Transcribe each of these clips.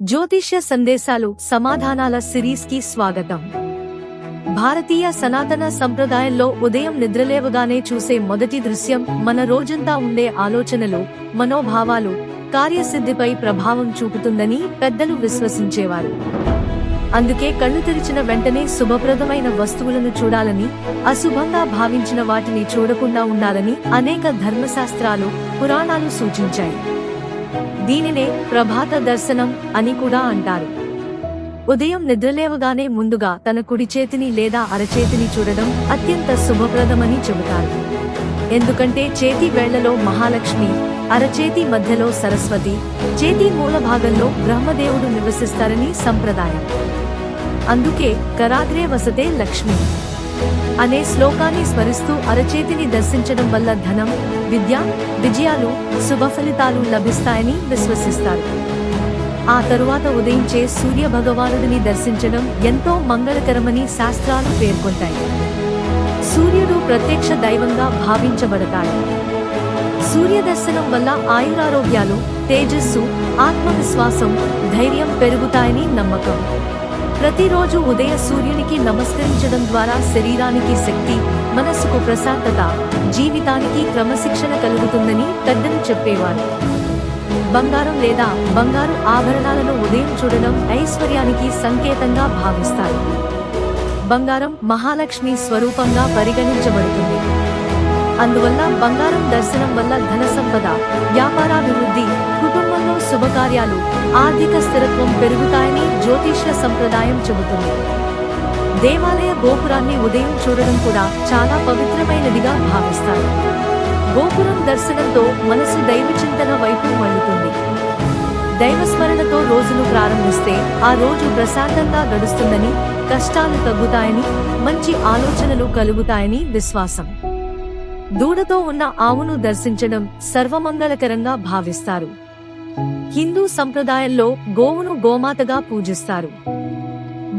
జ్యోతిష్య సందేశాలు సమాధానాల సిరీస్ కి స్వాగతం. భారతీయ సనాతన సంప్రదాయంలో ఉదయం నిద్రలేవగానే చూసే మొదటి దృశ్యం మన రోజంతా ఉండే ఆలోచనలు, మనోభావాలు, కార్యసిద్ధిపై ప్రభావం చూపుతుందని పెద్దలు విశ్వసించేవారు. అందుకే కళ్ళు తెరిచిన వెంటనే శుభప్రదమైన వస్తువులను చూడాలని, అశుభంగా భావించిన వాటిని చూడకుండా ఉండాలని అనేక ధర్మశాస్త్రాలు, పురాణాలు సూచించాయి. దీనినే ప్రభాత దర్శనం అని కూడా అంటారు. ఉదయం నిద్రలేవగానే ముందుగా తన కుడి చేతిని లేదా అరచేతిని చూడడం అత్యంత శుభప్రదమని చెబుతారు. ఎందుకంటే చేతి వేళ్లలో మహాలక్ష్మి, అరచేతి మధ్యలో సరస్వతి, చేతి మూల భాగంలో బ్రహ్మదేవుడు నివసిస్తారని సంప్రదాయం. అందుకే కరాగ్రే వసతే లక్ష్మి అనే శ్లోకాన్ని స్మరిస్తూ అరచేతిని దర్శించడం వల్ల ధనం, విద్య, విజయాలు, శుభ ఫలితాలు లభిస్తాయని విశ్వసిస్తారు. ఆ తరువాత ఉదయించే సూర్య భగవానుడిని దర్శించడం ఎంతో మంగళకరమని శాస్త్రాలు పేర్కొంటాయి. సూర్యుడు ప్రత్యక్ష దైవంగా భావించబడతాడు. సూర్య దర్శనం వల్ల ఆయురారోగ్యాలు, తేజస్సు, ఆత్మవిశ్వాసం, ధైర్యం పెరుగుతాయని నమ్మకం. ప్రతిరోజు ఉదయ సూర్యునికి నమస్కరించడం ద్వారా శరీరానికి శక్తి, మనస్సుకు ప్రశాంతత, జీవితానికి క్రమశిక్షణ కలుగుతుందని పెద్దలు చెప్పేవారు. బంగారం లేదా బంగారు ఆభరణాలను ఉదయం చూడడం ఐశ్వర్యానికి సంకేతంగా భావిస్తారు. బంగారం మహాలక్ష్మి స్వరూపంగా పరిగణించబడుతుంది. అందువల్ల బంగారం దర్శనం వల్ల ధన సంపద, వ్యాపారాభివృద్ధి, కుటుంబంలో శుభకార్యాలు, ఆర్థిక స్థిరత్వం పెరుగుతాయని జ్యోతిష్య సంప్రదాయం చెబుతుంది. దేవాలయ గోపురాన్ని ఉదయం చూడడం కూడా చాలా పవిత్రమైనదిగా భావిస్తారు. గోపురం దర్శనంతో మనసు దైవచింతన వైపు మళ్ళుతుంది. దైవస్మరణతో రోజును ప్రారంభిస్తే ఆ రోజు ప్రశాంతంగా గడుస్తుందని, కష్టాలు తగ్గుతాయని, మంచి ఆలోచనలు కలుగుతాయని విశ్వాసం. దూడతో ఉన్న ఆవును దర్శించడం సర్వమంగళకరంగా భావిస్తారు. హిందూ సంప్రదాయంలో గోవును గోమాతగా పూజిస్తారు.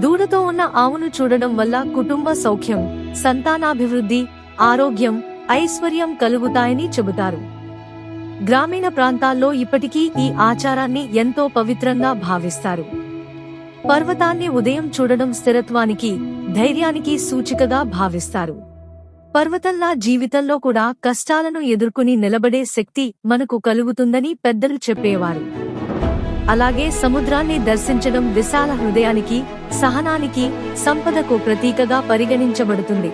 దూడతో ఉన్న ఆవును చూడడం వల్ల కుటుంబ సౌఖ్యం, సంతానాభివృద్ధి, ఆరోగ్యం, ఐశ్వర్యం కలుగుతాయని చెబుతారు. గ్రామీణ ప్రాంతాల్లో ఇప్పటికీ ఈ ఆచారాన్ని ఎంతో పవిత్రంగా భావిస్తారు. పర్వతాన్ని ఉదయం చూడడం స్థిరత్వానికి, ధైర్యానికి సూచికగా భావిస్తారు. పర్వతంలా జీవితంలో కూడా కష్టాలను ఎదుర్కొని నిలబడే శక్తి మనకు కలుగుతుందని పెద్దలు చెప్పేవారు. అలాగే సముద్రాన్ని దర్శించడం విశాల హృదయానికి, సహనానికి, సంపదకు ప్రతీకగా పరిగణించబడుతుంది.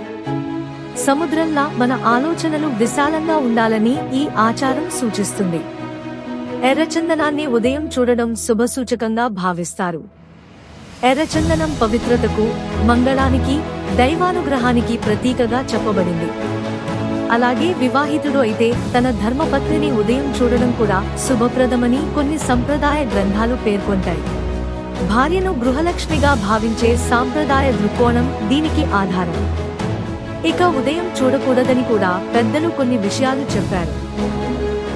సముద్రంలా మన ఆలోచనలు విశాలంగా ఉండాలని ఈ ఆచారం సూచిస్తుంది. ఎర్రచందనాన్ని ఉదయం చూడడం శుభసూచకంగా భావిస్తారు. ఎర్రచందనం పవిత్రతకు, మంగళానికి, దైవానుగ్రహానికి ప్రతీకగా చెప్పబడింది. అలాగే వివాహితుడు అయితే తన ధర్మపత్నిని ఉదయం చూడడం కూడా శుభప్రదమని కొన్ని సంప్రదాయ గ్రంథాలు పేర్కొంటాయి. భార్యను గృహలక్ష్మిగా భావించే సాంప్రదాయ దృక్కోణం దీనికి ఆధారం. ఇక ఉదయం చూడకూడదని కూడా పెద్దలు కొన్ని విషయాలు చెప్పారు.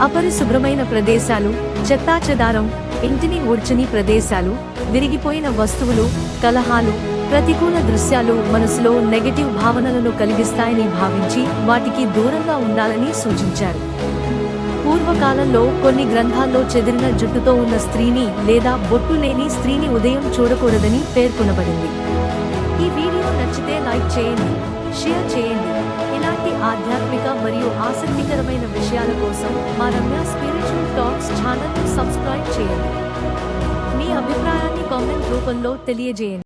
అపరిశుభ్రమైన ప్రదేశాలు, చెత్తాచెదారం, ఇంటిని ఊడ్చని ప్రదేశాలు, విరిగిపోయిన వస్తువులు, కలహాలు, ప్రతికూల దృశ్యాలు మనసులో నెగటివ్ భావనలను కలిగిస్తాయని భావించి వాటికి దూరంగా ఉండాలని సూచించారు. పూర్వకాలంలో కొన్ని గ్రంథాల్లో చెదిరిన జుట్టుతో ఉన్న స్త్రీని లేదా బొట్టు లేని స్త్రీని ఉదయం చూడకూడదని పేర్కొనబడింది. ఈ వీడియో నచ్చితే లైక్ చేయండి, షేర్ చేయండి. ఇలాంటి ఆధ్యాత్మిక మరియు ఆసక్తికరమైన విషయాల కోసం మా రమ్య స్పిరిచువల్ టాక్స్ ఛానల్ను సబ్స్క్రైబ్ చేయండి. మీ అభిప్రాయాన్ని కామెంట్ రూపంలో తెలియజేయండి.